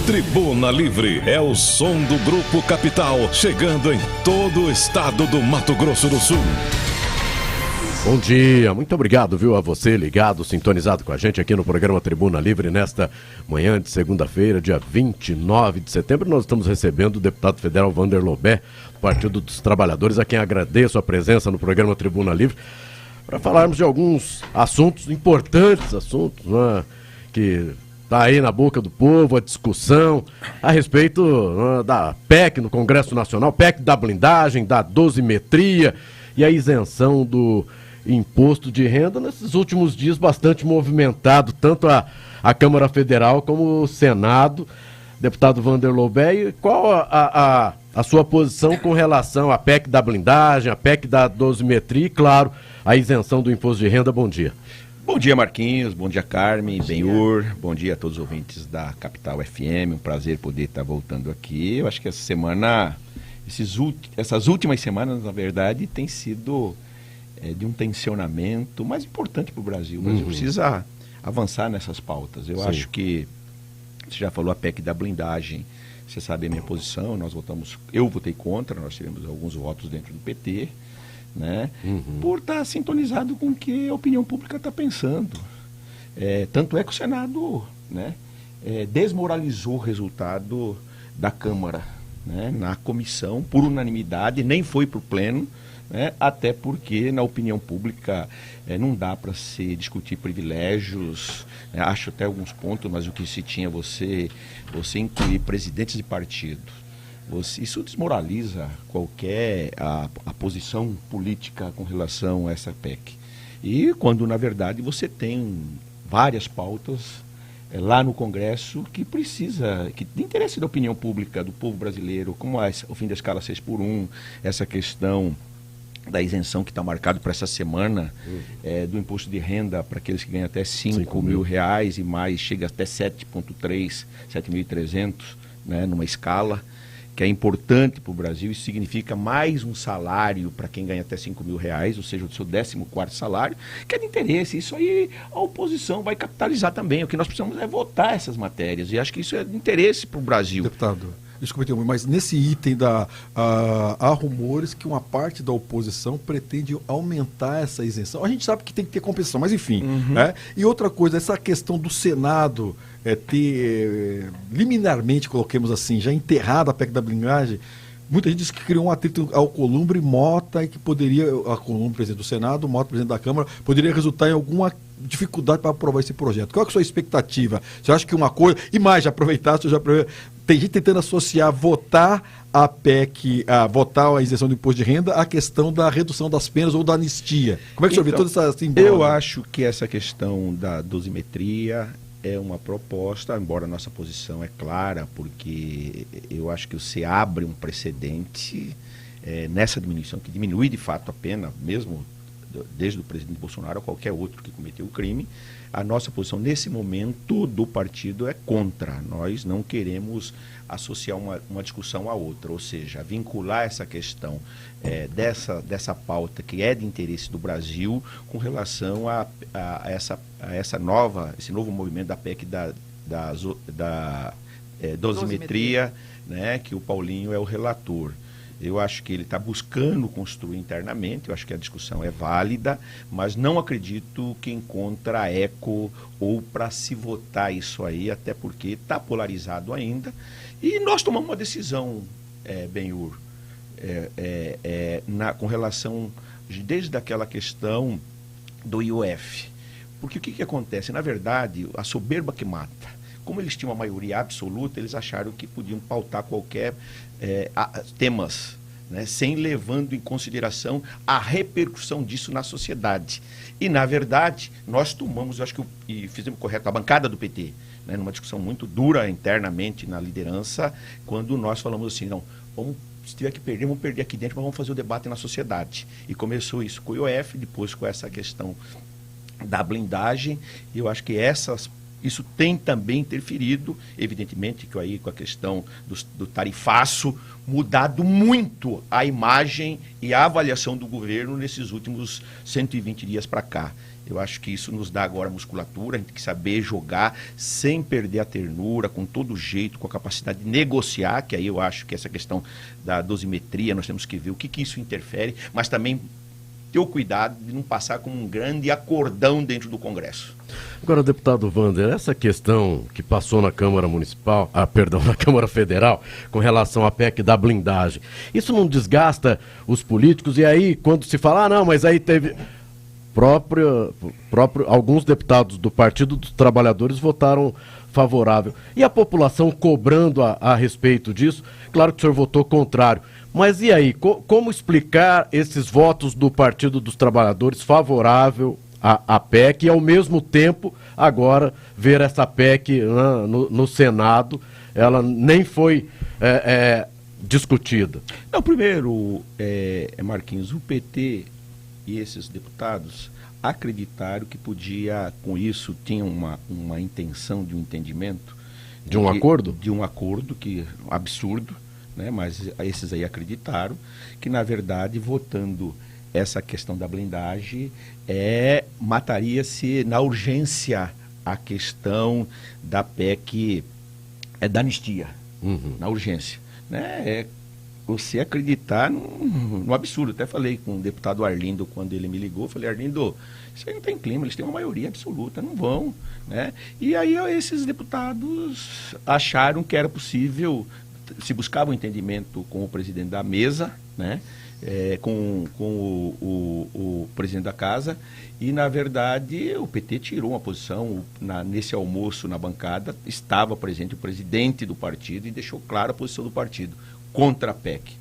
Tribuna Livre é o som do Grupo Capital, chegando em todo o estado do Mato Grosso do Sul. Bom dia, muito obrigado, viu, a você ligado, sintonizado com a gente aqui no programa Tribuna Livre nesta manhã de segunda-feira, dia 29 de setembro. Nós estamos recebendo o deputado federal Wander Lobé, do Partido dos Trabalhadores, a quem agradeço a presença no programa Tribuna Livre, para falarmos de alguns assuntos importantes, né, que está aí na boca do povo, a discussão a respeito da PEC no Congresso Nacional, PEC da blindagem, da dosimetria e a isenção do imposto de renda, nesses últimos dias bastante movimentado, tanto a Câmara Federal como o Senado. Deputado Wander Lobé, qual a sua posição com relação à PEC da blindagem, a PEC da dosimetria e, claro, a isenção do imposto de renda? Bom dia. Bom dia, Marquinhos, bom dia, Carmen, Benhur, bom dia a todos os ouvintes da Capital FM, um prazer poder estar voltando aqui. Eu acho que essa semana, essas últimas semanas, na verdade, tem sido de um tensionamento mais importante para o Brasil. O Brasil precisa avançar nessas pautas. Eu acho que, você já falou a PEC da blindagem, você sabe a minha posição, eu votei contra, nós tivemos alguns votos dentro do PT, né, por estar sintonizado com o que a opinião pública está pensando. Tanto é que o Senado, né, desmoralizou o resultado da Câmara, né, na comissão, por unanimidade, nem foi para o pleno, né, até porque na opinião pública não dá para se discutir privilégios, né, acho até alguns pontos, mas o que se tinha, você incluir presidentes de partido, isso desmoraliza qualquer a posição política com relação a essa PEC. E quando, na verdade, você tem várias pautas lá no Congresso que de interesse da opinião pública, do povo brasileiro, como o fim da escala 6x1, essa questão da isenção que está marcado para essa semana, do imposto de renda para aqueles que ganham até 5 mil reais e mais, chega até 7.300, né, numa escala que é importante para o Brasil. Isso significa mais um salário para quem ganha até 5 mil reais, ou seja, o seu 14º salário, que é de interesse. Isso aí a oposição vai capitalizar também. O que nós precisamos é votar essas matérias, e acho que isso é de interesse para o Brasil. Deputado, desculpe, mas nesse item há rumores que uma parte da oposição pretende aumentar essa isenção. A gente sabe que tem que ter compensação, mas enfim. Né? E outra coisa, essa questão do Senado ter liminarmente, coloquemos assim, já enterrado a PEC da blindagem. Muita gente diz que criou um atrito Alcolumbre e Mota, e que poderia, Alcolumbre, presidente do Senado, Mota, presidente da Câmara, poderia resultar em alguma dificuldade para aprovar esse projeto. Qual é a sua expectativa? Você acha que uma coisa... E mais, tem gente tentando associar votar a PEC, votar a isenção do imposto de renda, à questão da redução das penas ou da anistia. Como é que o senhor vê toda essa simbologia? Eu acho que essa questão da dosimetria é uma proposta, embora a nossa posição é clara, porque eu acho que você abre um precedente nessa diminuição, que diminui de fato a pena, mesmo desde o presidente Bolsonaro a qualquer outro que cometeu o crime. A nossa posição nesse momento do partido é contra. Nós não queremos associar uma discussão à outra, ou seja, vincular essa questão dessa pauta que é de interesse do Brasil com relação a esse novo movimento da PEC da dosimetria, né, que o Paulinho é o relator. Eu acho que ele está buscando construir internamente, eu acho que a discussão é válida, mas não acredito que encontra eco ou para se votar isso aí, até porque está polarizado ainda. E nós tomamos uma decisão, Benhur, com relação, desde aquela questão do IOF. Porque o que acontece? Na verdade, a soberba que mata. Como eles tinham uma maioria absoluta, eles acharam que podiam pautar qualquer temas, né, sem levando em consideração a repercussão disso na sociedade. E, na verdade, nós tomamos, eu acho que fizemos correto, a bancada do PT, né, numa discussão muito dura internamente na liderança, quando nós falamos assim, não, se tiver que perder, vamos perder aqui dentro, mas vamos fazer o debate na sociedade. E começou isso com o IOF, depois com essa questão da blindagem. E eu acho que isso tem também interferido, evidentemente, que aí com a questão do tarifaço, mudado muito a imagem e a avaliação do governo nesses últimos 120 dias para cá. Eu acho que isso nos dá agora musculatura, a gente tem que saber jogar sem perder a ternura, com todo jeito, com a capacidade de negociar, que aí eu acho que essa questão da dosimetria, nós temos que ver o que isso interfere, mas também ter o cuidado de não passar como um grande acordão dentro do Congresso. Agora, deputado Wander, essa questão que passou na Câmara Municipal, na Câmara Federal, com relação à PEC da blindagem, isso não desgasta os políticos? E aí, quando se fala, não, mas aí teve... alguns deputados do Partido dos Trabalhadores votaram favorável. E a população cobrando a respeito disso? Claro que o senhor votou contrário. Mas e aí, como explicar esses votos do Partido dos Trabalhadores favorável à PEC e, ao mesmo tempo, agora ver essa PEC no Senado, ela nem foi discutida? Não, primeiro, Marquinhos, o PT e esses deputados acreditaram que podia, com isso, tinha uma intenção de um entendimento. De um acordo? De um acordo, que absurdo, né? Mas esses aí acreditaram que, na verdade, votando essa questão da blindagem, mataria-se na urgência a questão da PEC da anistia, na urgência. Né? Você acreditar no absurdo. Até falei com o deputado Arlindo quando ele me ligou, falei, Arlindo, isso aí não tem clima, eles têm uma maioria absoluta, não vão. Né? E aí esses deputados acharam que era possível, se buscava um entendimento com o presidente da mesa, né? Com o presidente da casa, e na verdade o PT tirou uma posição. Nesse almoço na bancada estava presente o presidente do partido e deixou clara a posição do partido contra a PEC.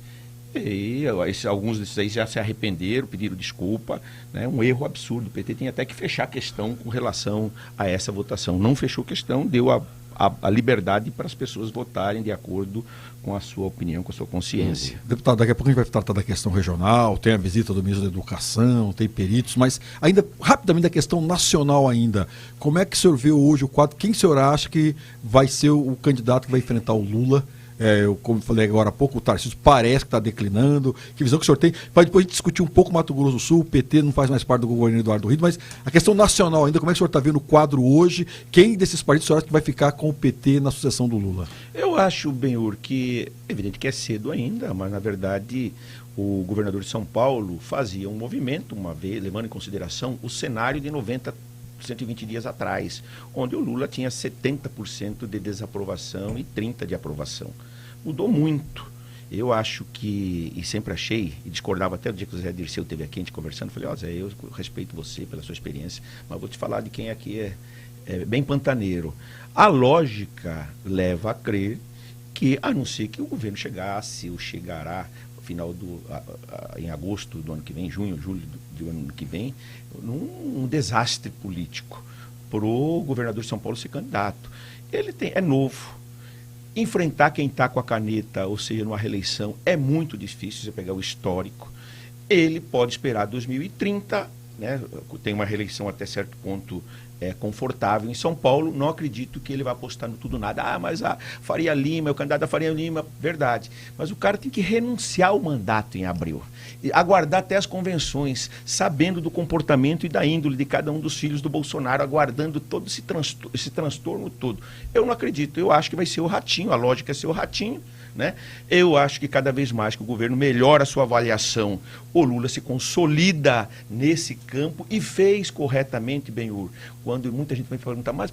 E alguns desses aí já se arrependeram, pediram desculpa, né? Um erro absurdo. O PT tem até que fechar a questão com relação a essa votação. Não fechou questão, deu a liberdade para as pessoas votarem de acordo com a sua opinião, com a sua consciência. Deputado, daqui a pouco a gente vai tratar da questão regional, tem a visita do ministro da Educação, tem peritos, mas ainda, rapidamente, a questão nacional ainda. Como é que o senhor vê hoje o quadro? Quem o senhor acha que vai ser o candidato que vai enfrentar o Lula? Como eu falei agora há pouco, o Tarcísio parece que está declinando. Que visão que o senhor tem? Para depois a gente discutir um pouco o Mato Grosso do Sul, o PT não faz mais parte do governo Eduardo Rio, mas a questão nacional ainda, como é que o senhor está vendo o quadro hoje? Quem desses partidos o senhor acha que vai ficar com o PT na sucessão do Lula? Eu acho, Benhur, que é evidente que é cedo ainda, mas na verdade o governador de São Paulo fazia um movimento, uma vez, levando em consideração o cenário de 120 dias atrás, onde o Lula tinha 70% de desaprovação e 30% de aprovação. Mudou muito. Eu acho que, e sempre achei, e discordava até do dia que o Zé Dirceu esteve aqui, a gente conversando, falei, Zé, eu respeito você pela sua experiência, mas vou te falar de quem aqui é bem pantaneiro. A lógica leva a crer que, a não ser que o governo chegasse, ou chegará, final em agosto do ano que vem, junho, julho do ano que vem, num desastre político para o governador de São Paulo ser candidato. Ele é novo. Enfrentar quem está com a caneta, ou seja, numa reeleição, é muito difícil, você pegar o histórico. Ele pode esperar 2030, né? Tem uma reeleição até certo ponto confortável em São Paulo. Não acredito que ele vai apostar no tudo nada. Mas a Faria Lima, o candidato da Faria Lima, verdade. Mas o cara tem que renunciar ao mandato em abril. Aguardar até as convenções, sabendo do comportamento e da índole de cada um dos filhos do Bolsonaro, aguardando todo esse transtorno todo. Eu não acredito. Eu acho que vai ser o Ratinho. A lógica é ser o Ratinho. Né? Eu acho que cada vez mais que o governo melhora a sua avaliação, o Lula se consolida nesse campo e fez corretamente, Benhur. Quando muita gente vai perguntar, mas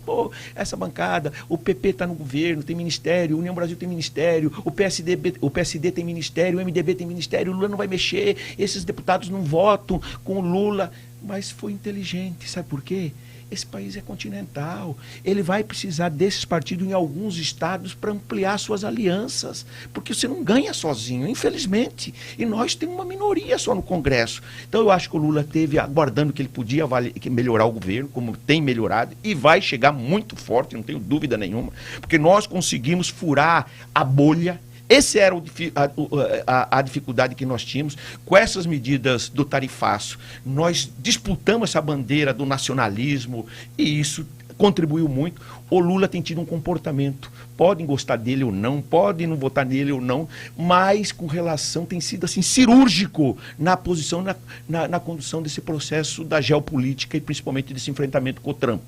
essa bancada, o PP está no governo, tem ministério, o União Brasil tem ministério, o PSD tem ministério, o MDB tem ministério, o Lula não vai mexer, esses deputados não votam com o Lula. Mas foi inteligente, sabe por quê? Esse país é continental, ele vai precisar desses partidos em alguns estados para ampliar suas alianças, porque você não ganha sozinho, infelizmente, e nós temos uma minoria só no Congresso. Então eu acho que o Lula teve, aguardando que ele podia melhorar o governo, como tem melhorado, e vai chegar muito forte, não tenho dúvida nenhuma, porque nós conseguimos furar a bolha. Essa era a dificuldade que nós tínhamos com essas medidas do tarifaço. Nós disputamos essa bandeira do nacionalismo e isso contribuiu muito. O Lula tem tido um comportamento podem gostar dele ou não, podem não votar nele ou não, mas com relação, tem sido assim, cirúrgico na posição, na condução desse processo da geopolítica e principalmente desse enfrentamento com o Trump.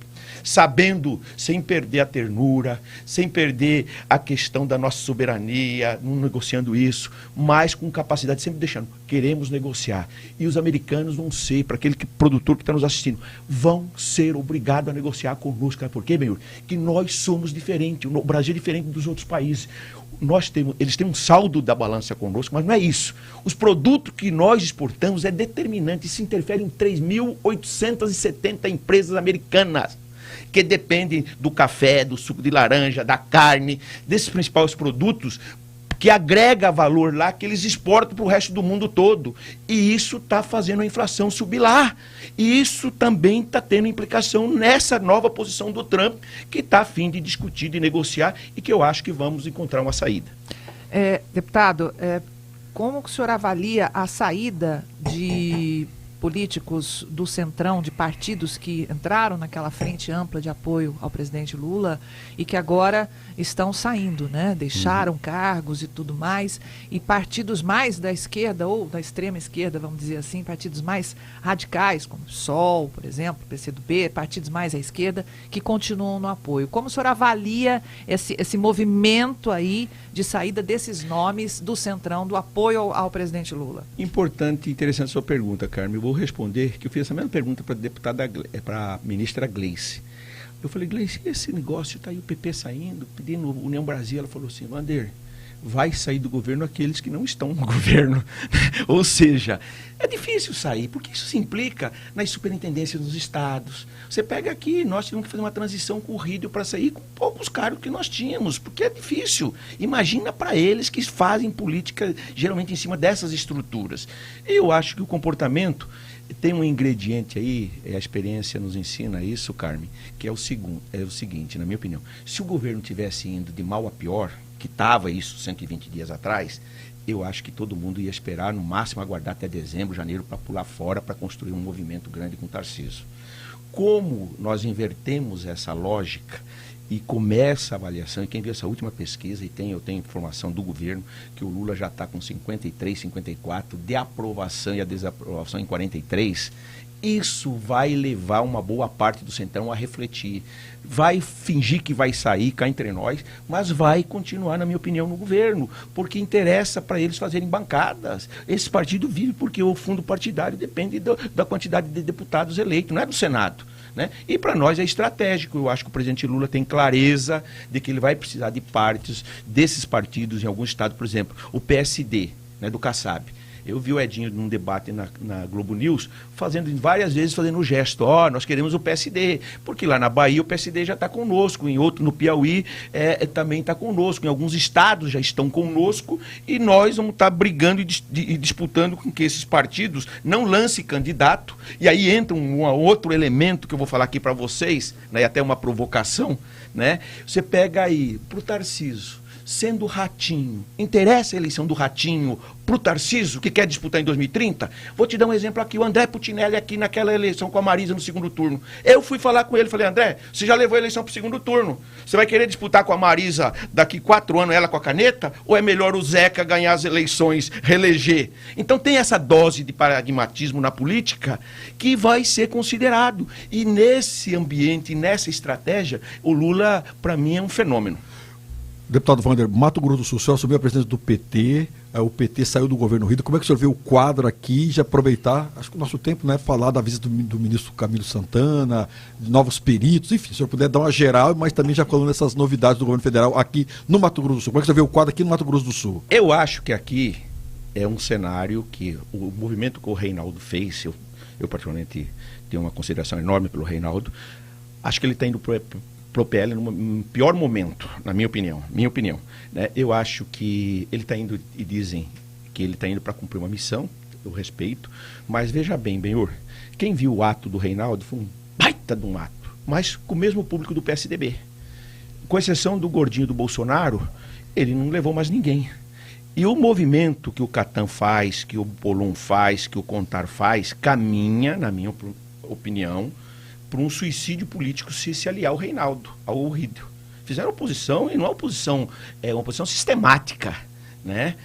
Sabendo, sem perder a ternura, sem perder a questão da nossa soberania, não negociando isso, mas com capacidade, sempre deixando, queremos negociar. E os americanos vão ser, para aquele produtor que está nos assistindo, vão ser obrigados a negociar conosco. Por quê, Benhur? Que nós somos diferentes, o Brasil é diferente dos outros países. Eles têm um saldo da balança conosco, mas não é isso. Os produtos que nós exportamos é determinante, isso interfere em 3.870 empresas americanas, que dependem do café, do suco de laranja, da carne, desses principais produtos, que agrega valor lá, que eles exportam para o resto do mundo todo. E isso está fazendo a inflação subir lá. E isso também está tendo implicação nessa nova posição do Trump, que está a fim de discutir, de negociar, e que eu acho que vamos encontrar uma saída. Deputado, como que o senhor avalia a saída de políticos do Centrão, de partidos que entraram naquela frente ampla de apoio ao presidente Lula e que agora estão saindo, né? Deixaram cargos e tudo mais, e partidos mais da esquerda ou da extrema esquerda, vamos dizer assim, partidos mais radicais, como o PSOL, por exemplo, PCdoB, partidos mais à esquerda, que continuam no apoio. Como o senhor avalia esse movimento aí de saída desses nomes do Centrão, do apoio ao presidente Lula? Importante e interessante a sua pergunta, Carmen. Eu vou responder, que eu fiz essa mesma pergunta para a ministra Gleice. Eu falei, Gleice, esse negócio, está aí o PP saindo, pedindo União Brasil. Ela falou assim, Vander, vai sair do governo aqueles que não estão no governo. Ou seja, é difícil sair, porque isso se implica nas superintendências dos estados. Você pega aqui, nós tivemos que fazer uma transição com o Rídio para sair com poucos cargos que nós tínhamos, porque é difícil. Imagina para eles que fazem política geralmente em cima dessas estruturas. Eu acho que o comportamento tem um ingrediente aí, a experiência nos ensina isso, Carmen, que é o seguinte, na minha opinião, se o governo tivesse indo de mal a pior, que estava isso 120 dias atrás, eu acho que todo mundo ia esperar, no máximo aguardar até dezembro, janeiro, para pular fora, para construir um movimento grande com o Tarcísio. Como nós invertemos essa lógica e começa a avaliação, e quem viu essa última pesquisa, e eu tenho informação do governo, que o Lula já está com 53, 54, de aprovação e a desaprovação em 43, isso vai levar uma boa parte do Centrão a refletir. Vai fingir que vai sair cá entre nós, mas vai continuar, na minha opinião, no governo, porque interessa para eles fazerem bancadas. Esse partido vive porque o fundo partidário depende da quantidade de deputados eleitos, não é do Senado, né? E para nós é estratégico. Eu acho que o presidente Lula tem clareza de que ele vai precisar de partes desses partidos em alguns estados, por exemplo, o PSD, né, do Kassab. Eu vi o Edinho num debate na Globo News, várias vezes fazendo o gesto, nós queremos o PSD, porque lá na Bahia o PSD já está conosco, no Piauí também está conosco, em alguns estados já estão conosco, e nós vamos estar brigando e disputando com que esses partidos não lancem candidato, e aí entra um outro elemento que eu vou falar aqui para vocês, né, e até uma provocação, né? Você pega aí, para o Tarcísio, sendo o Ratinho, interessa a eleição do Ratinho para o Tarcísio, que quer disputar em 2030? Vou te dar um exemplo aqui, o André Putinelli aqui naquela eleição com a Marisa no segundo turno. Eu fui falar com ele, falei, André, você já levou a eleição para o segundo turno, você vai querer disputar com a Marisa daqui 4 anos, ela com a caneta? Ou é melhor o Zeca ganhar as eleições, reeleger? Então tem essa dose de pragmatismo na política que vai ser considerado. E nesse ambiente, nessa estratégia, o Lula, para mim, é um fenômeno. Deputado Vander, Mato Grosso do Sul, o senhor assumiu a presidência do PT, o PT saiu do governo Rio. Como é que o senhor vê o quadro aqui? Já aproveitar, acho que o nosso tempo, né, falar da visita do ministro Camilo Santana, de novos peritos, enfim, se o senhor puder dar uma geral, mas também já falando dessas novidades do governo federal aqui no Mato Grosso do Sul. Como é que o senhor vê o quadro aqui no Mato Grosso do Sul? Eu acho que aqui é um cenário que o movimento que o Reinaldo fez, eu particularmente tenho uma consideração enorme pelo Reinaldo, acho que ele está indo pro PL no pior momento, na minha opinião, né? Eu acho que ele está indo, e dizem que ele está indo para cumprir uma missão, eu respeito, mas veja bem, Benhur, quem viu o ato do Reinaldo foi um baita de um ato, mas com o mesmo público do PSDB. Com exceção do gordinho do Bolsonaro, ele não levou mais ninguém. E o movimento que o Catan faz, que o Polon faz, que o Contar faz, caminha, na minha opinião, para um suicídio político se aliar ao Reinaldo, ao Rídio. fizeram oposição, e não é oposição, é uma oposição sistemática, né?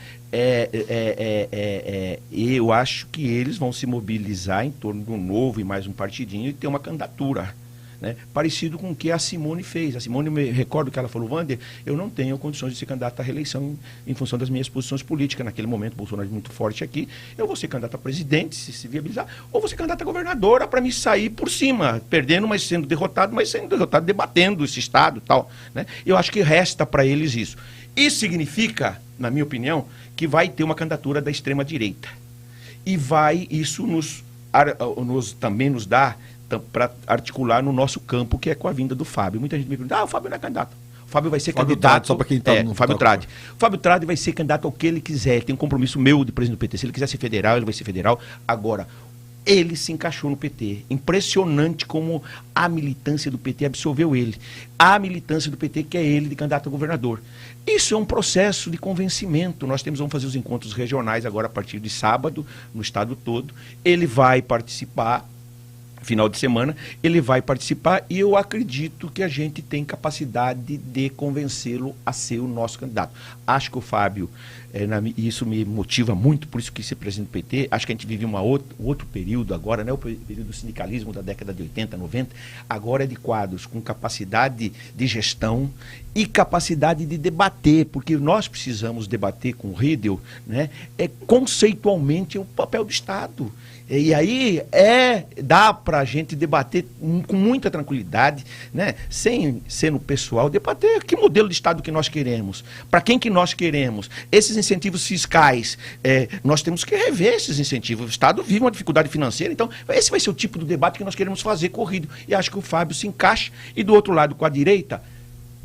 E eu acho que eles vão se mobilizar em torno de um novo e mais um partidinho e ter uma candidatura, né? Parecido com o que a Simone fez. A Simone, me recordo que ela falou: Wander, eu não tenho condições de ser candidata à reeleição em função das minhas posições políticas. Naquele momento, o Bolsonaro é muito forte aqui, eu vou ser candidata a presidente, se viabilizar, ou vou ser candidata a governadora para me sair por cima, perdendo, mas sendo derrotado, debatendo esse Estado e tal, né? Eu acho que resta para eles isso. Isso significa, na minha opinião, que vai ter uma candidatura da extrema-direita. E isso também nos dá para articular no nosso campo, que é com a vinda do Fábio. Muita gente me pergunta: o Fábio não é candidato. O Fábio vai ser candidato. Trade, só para quem está no Fábio Trade. O Fábio Trade vai ser candidato ao que ele quiser. Ele tem um compromisso meu de presidente do PT. Se ele quiser ser federal, ele vai ser federal. Agora, ele se encaixou no PT. Impressionante como a militância do PT absorveu ele. A militância do PT quer ele de candidato a governador. Isso é um processo de convencimento. Vamos fazer os encontros regionais agora a partir de sábado, no estado todo. Ele vai participar. Final de semana, ele vai participar, e eu acredito que a gente tem capacidade de convencê-lo a ser o nosso candidato. Acho que o Fábio, isso me motiva muito, por isso que ser presidente do PT, acho que a gente vive outro período agora, né? O período do sindicalismo da década de 80, 90, agora é de quadros com capacidade de gestão e capacidade de debater, porque nós precisamos debater com o Riedel, né? Conceitualmente o papel do Estado. E aí dá para a gente debater com muita tranquilidade, né? Sem ser no pessoal, debater que modelo de Estado que nós queremos, para quem que nós queremos. Esses incentivos fiscais, nós temos que rever esses incentivos. O Estado vive uma dificuldade financeira, então esse vai ser o tipo de debate que nós queremos fazer corrido. E acho que o Fábio se encaixa. E do outro lado, com a direita,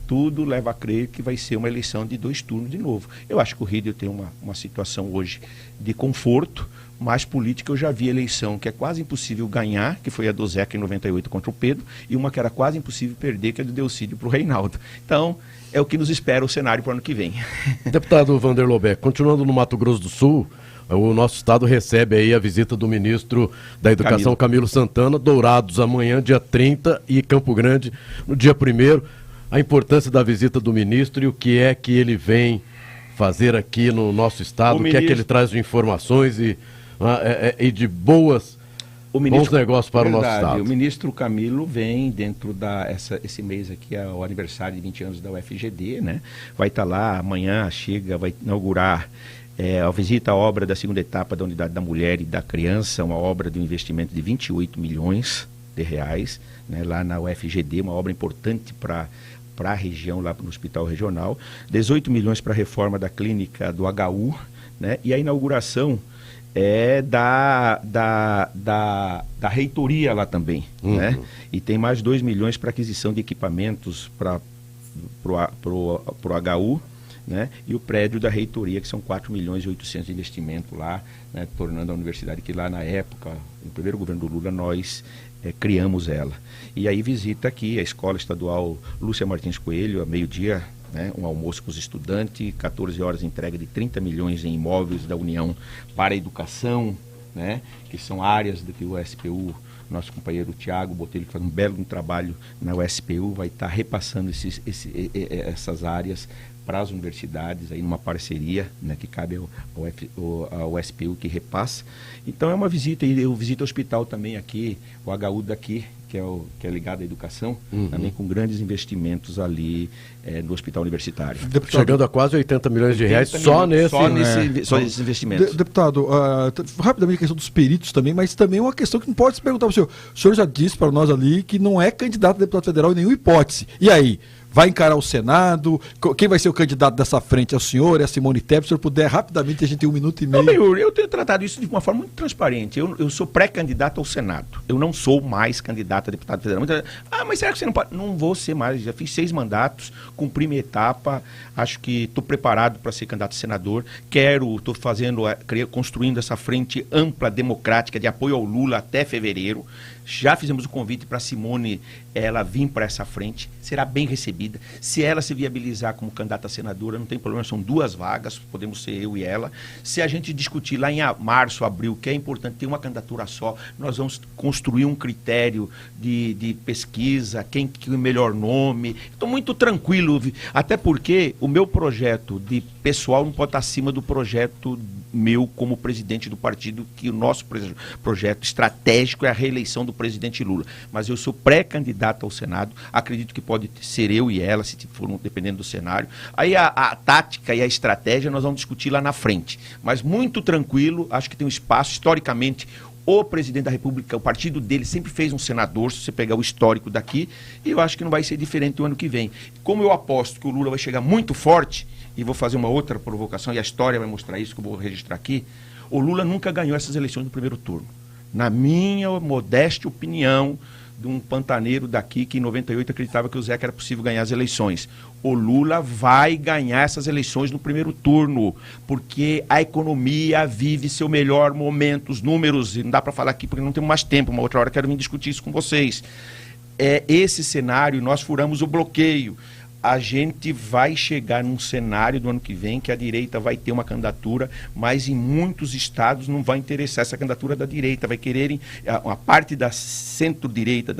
tudo leva a crer que vai ser uma eleição de 2 turnos de novo. Eu acho que o Riedel tem uma situação hoje de conforto, mais política. Eu já vi eleição que é quase impossível ganhar, que foi a do Zeca em 98 contra o Pedro, e uma que era quase impossível perder, que é a do Delcídio para o Reinaldo. Então, é o que nos espera o cenário para o ano que vem. Deputado Wander Lobeck, continuando no Mato Grosso do Sul, o nosso estado recebe aí a visita do ministro da Educação, Camilo Santana, Dourados amanhã, dia 30, e Campo Grande no dia 1º. A importância da visita do ministro e o que é que ele vem fazer aqui no nosso estado, o que é que ele traz de informações e de bons negócios para o nosso estado. O ministro Camilo vem dentro esse mês aqui, é o aniversário de 20 anos da UFGD, né? Vai estar lá amanhã, vai inaugurar a visita à obra da segunda etapa da Unidade da Mulher e da Criança, uma obra de um investimento de 28 milhões de reais, né? Lá na UFGD, uma obra importante para a região, lá no Hospital Regional, 18 milhões para a reforma da clínica do HU, né? E a inauguração da reitoria lá também, né? E tem mais 2 milhões para aquisição de equipamentos para o HU, né? E o prédio da reitoria, que são 4 milhões e 800 de investimento lá, né? Tornando a universidade que lá na época, no primeiro governo do Lula, nós criamos ela. E aí visita aqui a Escola Estadual Lúcia Martins Coelho, a meio-dia, né? Um almoço com os estudantes, 14 horas entrega de 30 milhões em imóveis da União para a educação, né? Que são áreas do que o SPU, nosso companheiro Tiago Botelho, que faz um belo trabalho na USPU, vai estar repassando essas áreas para as universidades, aí numa parceria, né, que cabe ao USPU, que repassa. Então é uma visita, e eu visito o hospital também aqui, o HU daqui, que é ligado à educação, também com grandes investimentos ali no hospital universitário. Deputado, chegando a quase 80 milhões de reais só nesses investimentos. Deputado, rapidamente a questão dos peritos também, mas também uma questão que não pode se perguntar para o senhor. O senhor já disse para nós ali que não é candidato a deputado federal em nenhuma hipótese. E aí? Vai encarar o Senado? Quem vai ser o candidato dessa frente? É o senhor? É a Simone Tebet? Se o senhor puder, rapidamente, a gente tem 1 minuto e meio. Não, eu tenho tratado isso de uma forma muito transparente. Eu sou pré-candidato ao Senado. Eu não sou mais candidato a deputado federal. Mas será que você não pode? Não vou ser mais. Já fiz 6 mandatos, cumpri minha etapa. Acho que estou preparado para ser candidato a senador. Estou construindo essa frente ampla, democrática, de apoio ao Lula até fevereiro. Já fizemos o convite para a Simone, ela vir para essa frente, será bem recebida. Se ela se viabilizar como candidata a senadora, não tem problema, são 2 vagas, podemos ser eu e ela. Se a gente discutir lá em março, abril, que é importante ter uma candidatura só, nós vamos construir um critério de pesquisa, quem que o melhor nome. Estou muito tranquilo, até porque o meu projeto de pessoal não pode estar acima do projeto meu como presidente do partido, que o nosso projeto estratégico é a reeleição do presidente Lula. Mas eu sou pré-candidato ao Senado, acredito que pode ser eu e ela, se for dependendo do cenário. Aí a tática e a estratégia nós vamos discutir lá na frente. Mas muito tranquilo, acho que tem um espaço, historicamente, o presidente da República, o partido dele sempre fez um senador, se você pegar o histórico daqui, e eu acho que não vai ser diferente o ano que vem. Como eu aposto que o Lula vai chegar muito forte, e vou fazer uma outra provocação, e a história vai mostrar isso, que eu vou registrar aqui, o Lula nunca ganhou essas eleições no primeiro turno. Na minha modesta opinião, de um pantaneiro daqui que em 98 acreditava que o Zeca era possível ganhar as eleições. O Lula vai ganhar essas eleições no primeiro turno, porque a economia vive seu melhor momento, os números, e não dá para falar aqui porque não temos mais tempo, uma outra hora quero vir discutir isso com vocês. É esse cenário, nós furamos o bloqueio. A gente vai chegar num cenário do ano que vem que a direita vai ter uma candidatura, mas em muitos estados não vai interessar essa candidatura da direita, vai quererem, uma parte da centro-direita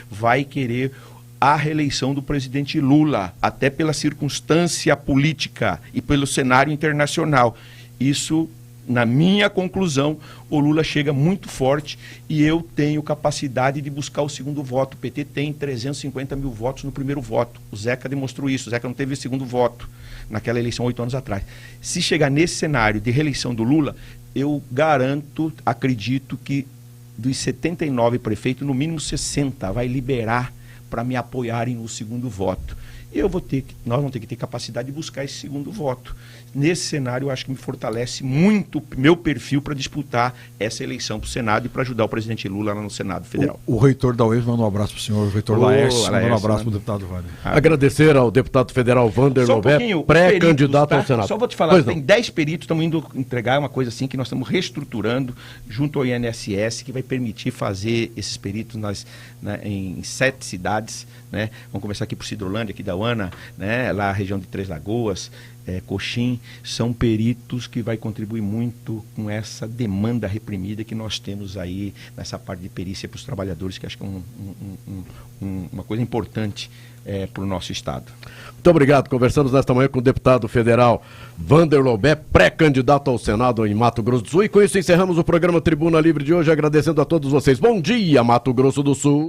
vai querer a reeleição do presidente Lula, até pela circunstância política e pelo cenário internacional. Isso, na minha conclusão, o Lula chega muito forte e eu tenho capacidade de buscar o segundo voto. O PT tem 350 mil votos no primeiro voto. O Zeca demonstrou isso. O Zeca não teve o segundo voto naquela eleição 8 anos atrás. Se chegar nesse cenário de reeleição do Lula, eu garanto, acredito que dos 79 prefeitos, no mínimo 60 vai liberar para me apoiarem no segundo voto. E nós vamos ter que ter capacidade de buscar esse segundo voto. Nesse cenário, eu acho que me fortalece muito meu perfil para disputar essa eleição para o Senado e para ajudar o presidente Lula lá no Senado Federal. O reitor da UES manda um abraço para o senhor, o reitor Laércio, manda um abraço para o deputado Wander. Agradecer ao deputado federal Wander Lobé, pré-candidato ao Senado. Só vou te falar, tem 10 peritos, estamos indo entregar uma coisa assim que nós estamos reestruturando junto ao INSS, que vai permitir fazer esses peritos em 7 cidades, né? Vamos começar aqui por Cidrolândia, aqui da UANA, né? Lá a região de Três Lagoas, Coxim, são peritos que vai contribuir muito com essa demanda reprimida que nós temos aí nessa parte de perícia para os trabalhadores, que acho que é uma coisa importante para o nosso Estado. Muito obrigado. Conversamos nesta manhã com o deputado federal Wander Lobé, pré-candidato ao Senado em Mato Grosso do Sul. E com isso encerramos o programa Tribuna Livre de hoje, agradecendo a todos vocês. Bom dia, Mato Grosso do Sul.